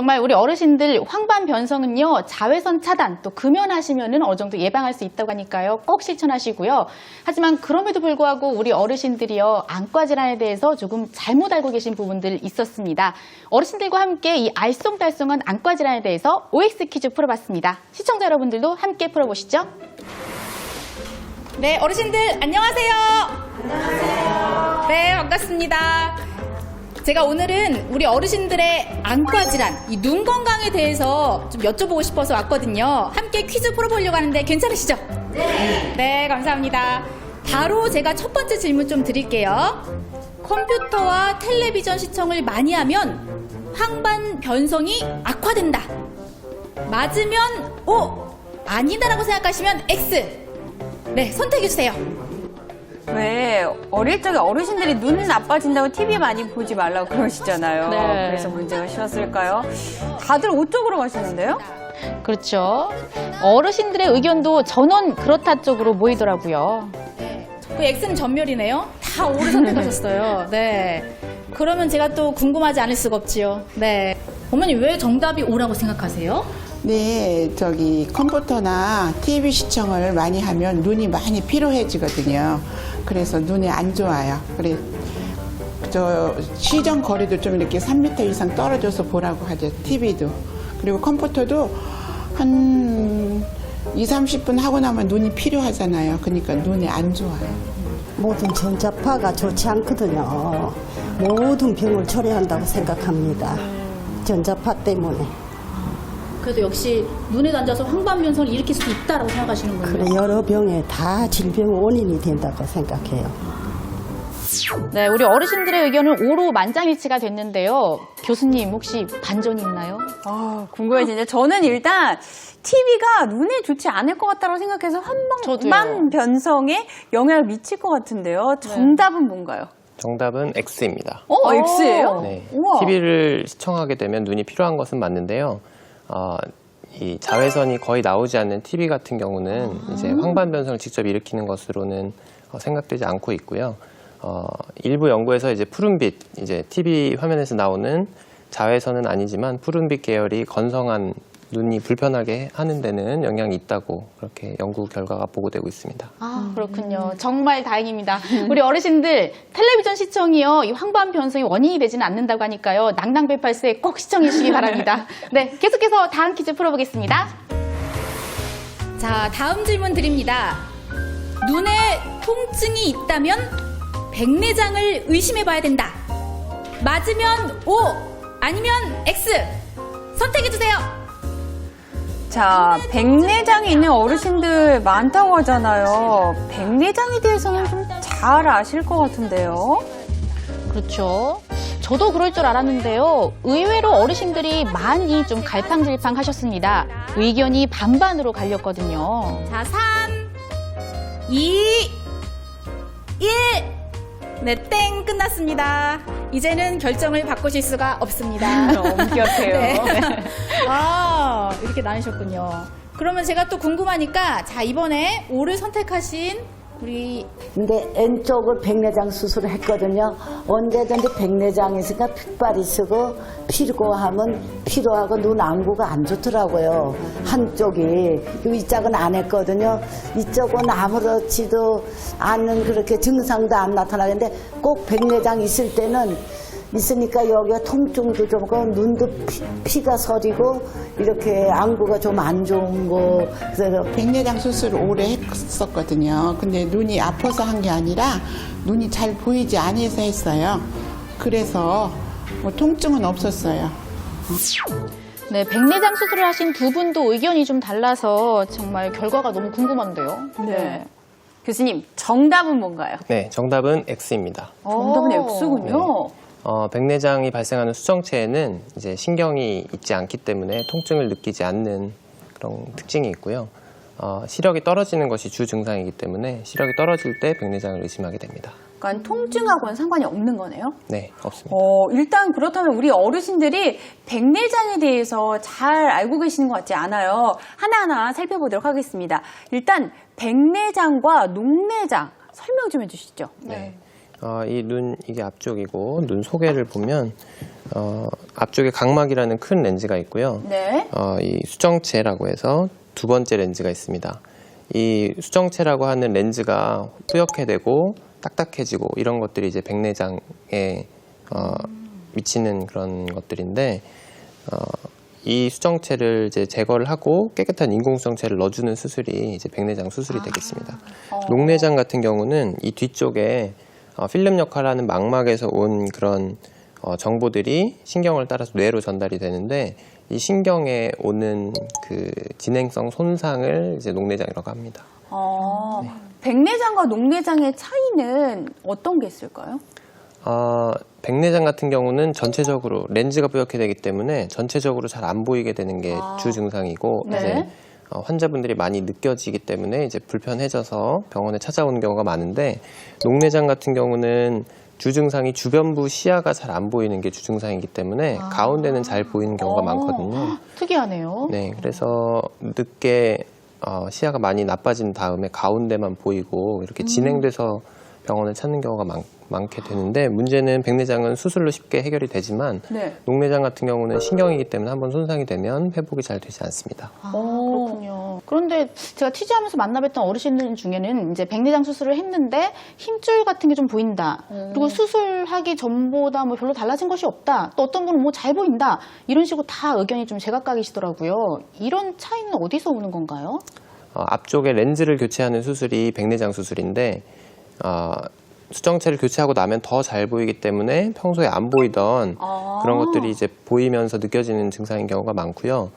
정말 우리 어르신들 황반 변성은요, 자외선 차단 또 금연하시면은 어느 정도 예방할 수 있다고 하니까요, 꼭 실천하시고요. 하지만 그럼에도 불구하고 우리 어르신들이요, 안과 질환에 대해서 조금 잘못 알고 계신 부분들 있었습니다. 어르신들과 함께 이 알쏭달쏭한 안과 질환에 대해서 OX 퀴즈 풀어봤습니다. 시청자 여러분들도 함께 풀어보시죠. 네, 어르신들 안녕하세요. 안녕하세요. 네, 반갑습니다. 제가 오늘은 우리 어르신들의 안과 질환, 이 눈 건강에 대해서 좀 여쭤보고 싶어서 왔거든요. 함께 퀴즈 풀어보려고 하는데 괜찮으시죠? 네. 네, 감사합니다. 바로 제가 첫 번째 질문 좀 드릴게요. 컴퓨터와 텔레비전 시청을 많이 하면 황반 변성이 악화된다. 맞으면 O, 아니다라고 생각하시면 X. 네, 선택해주세요. 왜 어릴 적에 어르신들이 눈 나빠진다고 TV 많이 보지 말라고 그러시잖아요. 네. 그래서 문제가 쉬웠을까요? 다들 O 쪽으로 가시는데요? 그렇죠. 어르신들의 의견도 전원 그렇다 쪽으로 모이더라고요. 네, 그 X는 전멸이네요. 다 O를 선택하셨어요. 네. 그러면 제가 또 궁금하지 않을 수가 없지요. 네. 어머니 왜 정답이 O라고 생각하세요? 네, 컴퓨터나 TV 시청을 많이 하면 눈이 많이 피로해지거든요. 그래서 눈이 안 좋아요. 그래, 시정 거리도 좀 이렇게 3m 이상 떨어져서 보라고 하죠. TV도. 그리고 컴퓨터도 한 20-30분 하고 나면 눈이 피로하잖아요. 그러니까 눈이 안 좋아요. 모든 전자파가 좋지 않거든요. 모든 병을 초래한다고 생각합니다. 전자파 때문에. 그래도 역시 눈에 앉아서 황반 변성을 일으킬 수도 있다라고 생각하시는군요. 그래, 여러 병에 다 질병 원인이 된다고 생각해요. 네, 우리 어르신들의 의견은 O로 만장일치가 됐는데요. 교수님 혹시 반전이 있나요? 궁금해지네요. 저는 일단 TV가 눈에 좋지 않을 것 같다고 생각해서 황반 변성에 영향을 미칠 것 같은데요. 정답은 뭔가요? 정답은 X입니다. X예요? 네. 우와. TV를 시청하게 되면 눈이 필요한 것은 맞는데요. 이 자외선이 거의 나오지 않는 TV 같은 경우는 이제 황반 변성을 직접 일으키는 것으로는 생각되지 않고 있고요. 일부 연구에서 이제 푸른빛, 이제 TV 화면에서 나오는 자외선은 아니지만 푸른빛 계열이 건성한 눈이 불편하게 하는 데는 영향이 있다고 그렇게 연구 결과가 보고되고 있습니다. 아, 그렇군요. 정말 다행입니다. 우리 어르신들 텔레비전 시청이요, 이 황반 변성의 원인이 되지는 않는다고 하니까요, 낭낭백팔스에 꼭 시청해 주시기 바랍니다. 네, 계속해서 다음 퀴즈 풀어보겠습니다. 자, 다음 질문 드립니다. 눈에 통증이 있다면 백내장을 의심해 봐야 된다. 맞으면 O, 아니면 X. 선택해 주세요. 자, 백내장이 있는 어르신들 많다고 하잖아요. 백내장에 대해서는 좀 잘 아실 것 같은데요. 그렇죠. 저도 그럴 줄 알았는데요. 의외로 어르신들이 많이 좀 갈팡질팡 하셨습니다. 의견이 반반으로 갈렸거든요. 자, 3, 2, 1. 네, 땡 끝났습니다. 이제는 결정을 바꾸실 수가 없습니다. 엄격해요. 네. 아, 이렇게 나누셨군요. 그러면 제가 또 궁금하니까, 자, 이번에 O를 선택하신 우리 근데 N쪽을 백내장 수술을 했거든요. 언제든지 백내장이 있으니까 핏발이 쓰고 피로하면 피로하고 눈 안구가 안 좋더라고요. 한쪽이. 이 짝은 안 했거든요. 이쪽은 아무렇지도 않은 그렇게 증상도 안 나타나는데 꼭 백내장 있을 때는 있으니까 여기가 통증도 좀 있고 눈도 피가 서리고 이렇게 안구가 좀 안 좋은 거. 그래서 백내장 수술을 오래 했었거든요. 근데 눈이 아파서 한 게 아니라 눈이 잘 보이지 않아서 했어요. 그래서 통증은 없었어요. 네, 백내장 수술을 하신 두 분도 의견이 좀 달라서 정말 결과가 너무 궁금한데요. 네. 교수님, 정답은 뭔가요? 네, 정답은 X입니다. 정답은 X군요. 백내장이 발생하는 수정체에는 이제 신경이 있지 않기 때문에 통증을 느끼지 않는 그런 특징이 있고요. 시력이 떨어지는 것이 주 증상이기 때문에 시력이 떨어질 때 백내장을 의심하게 됩니다. 그러니까 통증하고는 상관이 없는 거네요? 네, 없습니다. 일단 그렇다면 우리 어르신들이 백내장에 대해서 잘 알고 계시는 것 같지 않아요. 하나하나 살펴보도록 하겠습니다. 일단 백내장과 녹내장 설명 좀 해주시죠. 네. 이 눈, 이게 앞쪽이고 눈 소개를 보면 앞쪽에 각막이라는 큰 렌즈가 있고요. 네. 이 수정체라고 해서 두 번째 렌즈가 있습니다. 이 수정체라고 하는 렌즈가 뿌옇게되고 딱딱해지고 이런 것들이 이제 백내장에 미치는 그런 것들인데 이 수정체를 이제 제거를 하고 깨끗한 인공수정체를 넣어주는 수술이 이제 백내장 수술이 되겠습니다. 녹내장 같은 경우는 이 뒤쪽에 필름 역할하는 망막에서 온 그런 정보들이 신경을 따라서 뇌로 전달이 되는데 이 신경에 오는 그 진행성 손상을 이제 녹내장이라고 합니다. 백내장과 녹내장의 차이는 어떤 게 있을까요? 백내장 같은 경우는 전체적으로 렌즈가 뿌옇게 되기 때문에 전체적으로 잘 안 보이게 되는 게 주 증상이고 네. 이제 환자분들이 많이 느껴지기 때문에 이제 불편해져서 병원에 찾아오는 경우가 많은데 녹내장 같은 경우는 주 증상이 주변부 시야가 잘 안 보이는 게 주 증상이기 때문에 가운데는 잘 보이는 경우가 많거든요. 특이하네요. 네, 그래서 늦게 시야가 많이 나빠진 다음에 가운데만 보이고 이렇게 진행돼서 병원을 찾는 경우가 많게 되는데 문제는 백내장은 수술로 쉽게 해결이 되지만 네. 녹내장 같은 경우는 신경이기 때문에 한번 손상이 되면 회복이 잘 되지 않습니다. 그렇군요. 그런데 제가 취재하면서 만나뵀던 어르신들 중에는 이제 백내장 수술을 했는데 힘줄 같은 게 좀 보인다. 그리고 수술하기 전보다 뭐 별로 달라진 것이 없다. 또 어떤 분은 뭐 잘 보인다. 이런 식으로 다 의견이 좀 제각각이시더라고요. 이런 차이는 어디서 오는 건가요? 앞쪽에 렌즈를 교체하는 수술이 백내장 수술인데 수정체를 교체하고 나면 더 잘 보이기 때문에 평소에 안 보이던 그런 것들이 이제 보이면서 느껴지는 증상인 경우가 많고요.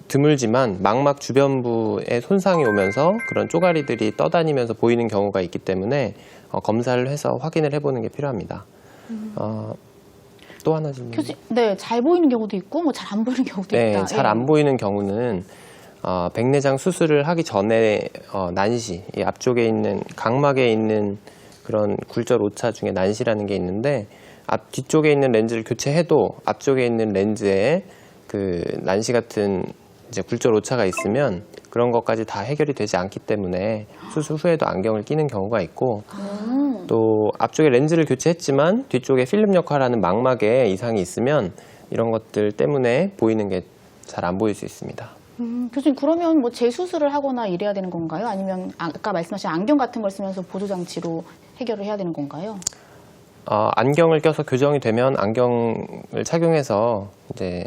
드물지만 망막 주변부에 손상이 오면서 그런 쪼가리들이 떠다니면서 보이는 경우가 있기 때문에 검사를 해서 확인을 해보는 게 필요합니다. 또 하나 질문. 네, 잘 보이는 경우도 있고 뭐 잘 안 보이는 경우도 네, 있다. 잘 안 보이는 경우는 백내장 수술을 하기 전에 난시, 이 앞쪽에 있는 각막에 있는 그런 굴절 오차 중에 난시라는 게 있는데 뒤쪽에 있는 렌즈를 교체해도 앞쪽에 있는 렌즈에 그 난시 같은 이제 굴절 오차가 있으면 그런 것까지 다 해결이 되지 않기 때문에 수술 후에도 안경을 끼는 경우가 있고 또 앞쪽에 렌즈를 교체했지만 뒤쪽에 필름 역할하는 망막에 이상이 있으면 이런 것들 때문에 보이는 게 잘 안 보일 수 있습니다. 교수님, 그러면 뭐 재수술을 하거나 이래야 되는 건가요? 아니면 아까 말씀하신 안경 같은 걸 쓰면서 보조장치로 해결을 해야 되는 건가요? 안경을 껴서 교정이 되면 안경을 착용해서 이제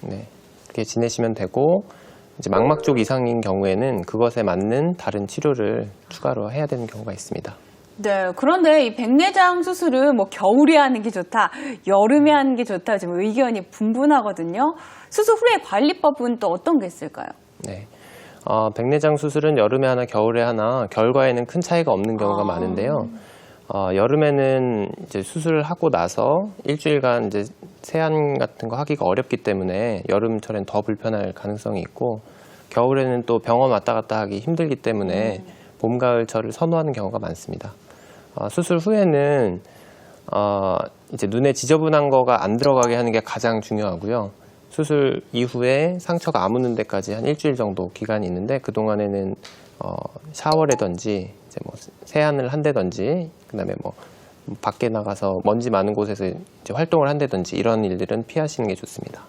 그렇게 지내시면 되고 이제 망막 쪽 이상인 경우에는 그것에 맞는 다른 치료를 추가로 해야 되는 경우가 있습니다. 네, 그런데 이 백내장 수술은 뭐 겨울에 하는 게 좋다, 여름에 하는 게 좋다, 좀 의견이 분분하거든요. 수술 후에 관리법은 또 어떤 게 있을까요? 네. 백내장 수술은 여름에 하나 겨울에 하나 결과에는 큰 차이가 없는 경우가 많은데요. 여름에는 이제 수술을 하고 나서 일주일간 이제 세안 같은 거 하기가 어렵기 때문에 여름철엔 더 불편할 가능성이 있고 겨울에는 또 병원 왔다 갔다 하기 힘들기 때문에 봄, 가을철을 선호하는 경우가 많습니다. 수술 후에는 이제 눈에 지저분한 거가 안 들어가게 하는 게 가장 중요하고요. 수술 이후에 상처가 아무는 데까지 한 일주일 정도 기간이 있는데 그 동안에는 샤워라든지 이제 뭐 세안을 한다든지 그다음에 뭐 밖에 나가서 먼지 많은 곳에서 이제 활동을 한다든지 이런 일들은 피하시는 게 좋습니다.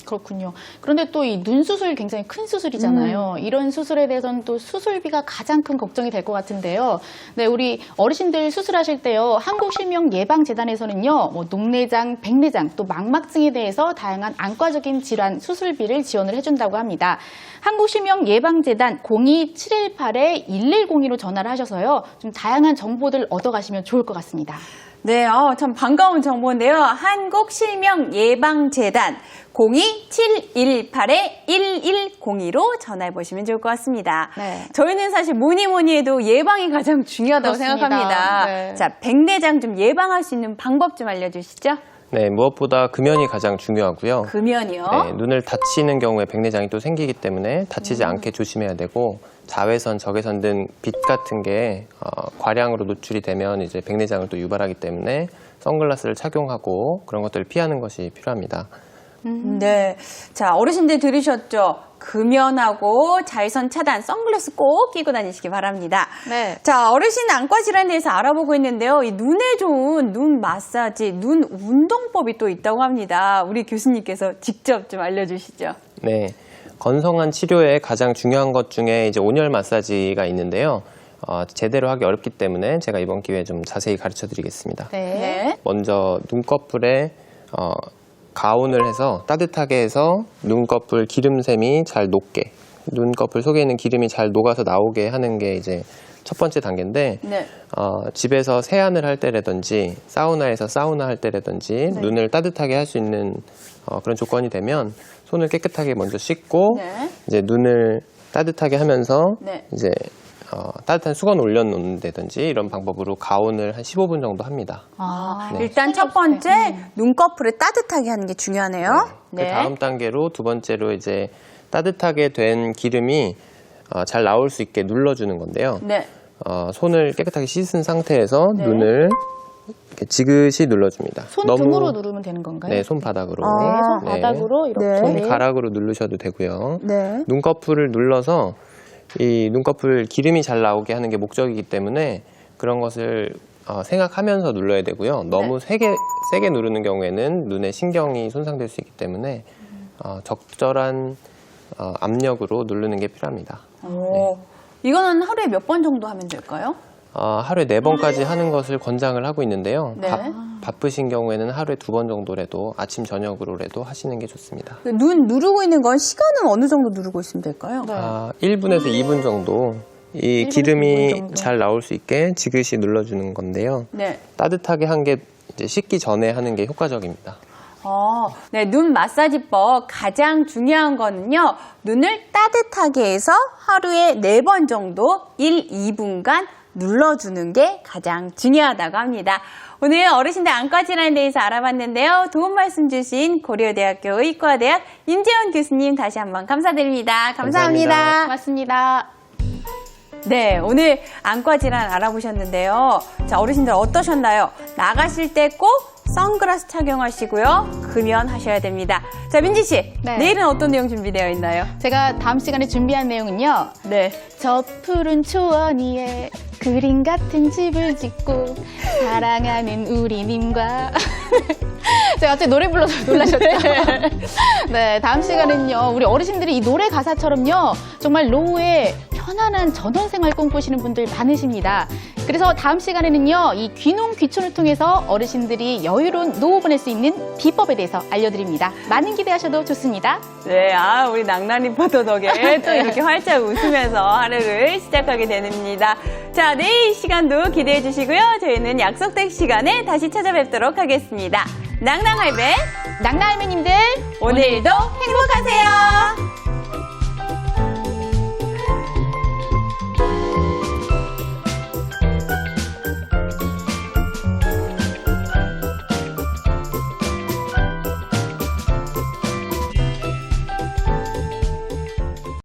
그렇군요. 그런데 또 이 눈 수술 굉장히 큰 수술이잖아요. 이런 수술에 대해서는 또 수술비가 가장 큰 걱정이 될 것 같은데요. 네, 우리 어르신들 수술하실 때요. 한국실명예방재단에서는요. 뭐 녹내장, 백내장, 또 망막증에 대해서 다양한 안과적인 질환 수술비를 지원을 해준다고 합니다. 한국실명예방재단 02-718-1102로 전화를 하셔서요. 좀 다양한 정보들 얻어가시면 좋을 것 같습니다. 네, 참 반가운 정보인데요. 한국실명예방재단 02-718-1102로 전화해보시면 좋을 것 같습니다. 네. 저희는 사실 뭐니 해도 예방이 가장 중요하다고 그렇습니다. 생각합니다. 네. 자, 백내장 좀 예방할 수 있는 방법 좀 알려주시죠. 네, 무엇보다 금연이 가장 중요하고요. 금연이요? 네, 눈을 다치는 경우에 백내장이 또 생기기 때문에 다치지 않게 조심해야 되고 자외선, 적외선 등 빛 같은 게 과량으로 노출이 되면 이제 백내장을 또 유발하기 때문에 선글라스를 착용하고 그런 것들을 피하는 것이 필요합니다. 네. 자, 어르신들 들으셨죠? 금연하고 자외선 차단, 선글라스 꼭 끼고 다니시기 바랍니다. 네. 자, 어르신 안과 질환에 대해서 알아보고 있는데요. 이 눈에 좋은 눈 마사지, 눈 운동법이 또 있다고 합니다. 우리 교수님께서 직접 좀 알려주시죠. 네. 건성한 치료에 가장 중요한 것 중에 이제 온열 마사지가 있는데요. 제대로 하기 어렵기 때문에 제가 이번 기회에 좀 자세히 가르쳐 드리겠습니다. 네. 먼저 눈꺼풀에 가온을 해서 따뜻하게 해서 눈꺼풀 기름샘이 잘 녹게, 눈꺼풀 속에 있는 기름이 잘 녹아서 나오게 하는 게 이제 첫 번째 단계인데 네. 집에서 세안을 할 때라든지 사우나에서 사우나 할 때라든지 눈을 따뜻하게 할 수 있는 그런 조건이 되면 손을 깨끗하게 먼저 씻고 네. 이제 눈을 따뜻하게 하면서 네. 이제 따뜻한 수건 올려놓는다든지 이런 방법으로 가온을 한 15분 정도 합니다. 네. 일단 첫 번째, 눈꺼풀을 따뜻하게 하는 게 중요하네요. 그 다음 단계로 두 번째로 이제 따뜻하게 된 기름이 잘 나올 수 있게 눌러주는 건데요. 네. 손을 깨끗하게 씻은 상태에서 네. 눈을 이렇게 지그시 눌러줍니다. 손등으로 누르면 되는 건가요? 네, 손바닥으로. 손바닥으로 이렇게. 네. 손가락으로 누르셔도 되고요. 네. 눈꺼풀을 눌러서 이 눈꺼풀 기름이 잘 나오게 하는 게 목적이기 때문에 그런 것을 생각하면서 눌러야 되고요. 너무 세게 누르는 경우에는 눈의 신경이 손상될 수 있기 때문에 적절한 압력으로 누르는 게 필요합니다. 이거는 하루에 몇 번 정도 하면 될까요? 하루에 4번까지 하는 것을 권장을 하고 있는데요. 네. 바쁘신 경우에는 하루에 2번 정도라도 아침 저녁으로라도 하시는 게 좋습니다. 눈 누르고 있는 건 시간은 어느 정도 누르고 있으면 될까요? 1분에서 2분 정도 이 1분에서 기름이 2분 정도. 잘 나올 수 있게 지그시 눌러주는 건데요. 네. 따뜻하게 한 게 이제 씻기 전에 하는 게 효과적입니다. 네, 눈 마사지법 가장 중요한 거는요. 눈을 따뜻하게 해서 하루에 4번 정도 1, 2분간 눌러주는 게 가장 중요하다고 합니다. 오늘 어르신들 안과 질환에 대해서 알아봤는데요. 도움 말씀 주신 고려대학교 의과대학 임재원 교수님 다시 한번 감사드립니다. 감사합니다. 고맙습니다. 네, 오늘 안과 질환 알아보셨는데요. 자, 어르신들 어떠셨나요? 나가실 때 꼭 선글라스 착용하시고요. 금연하셔야 됩니다. 자, 민지 씨, 네. 내일은 어떤 내용 준비되어 있나요? 제가 다음 시간에 준비한 내용은요. 네. 저 푸른 초원 위에 그림 같은 집을 짓고 사랑하는 우리님과 제가 갑자기 노래 불러서 놀라셨죠? 네, 다음 시간은요. 우리 어르신들이 이 노래 가사처럼요. 정말 노후에 편안한 전원생활 꿈꾸시는 분들 많으십니다. 그래서 다음 시간에는요. 이 귀농 귀촌을 통해서 어르신들이 여유로운 노후 보낼 수 있는 비법에 대해서 알려드립니다. 많은 기대하셔도 좋습니다. 네, 우리 낭난 리포터 덕에 또 이렇게 활짝 웃으면서 하루를 시작하게 됩니다. 자, 내일 시간도 기대해 주시고요. 저희는 약속된 시간에 다시 찾아뵙도록 하겠습니다. 낭낭할배, 낭나할매님들 오늘도 행복하세요.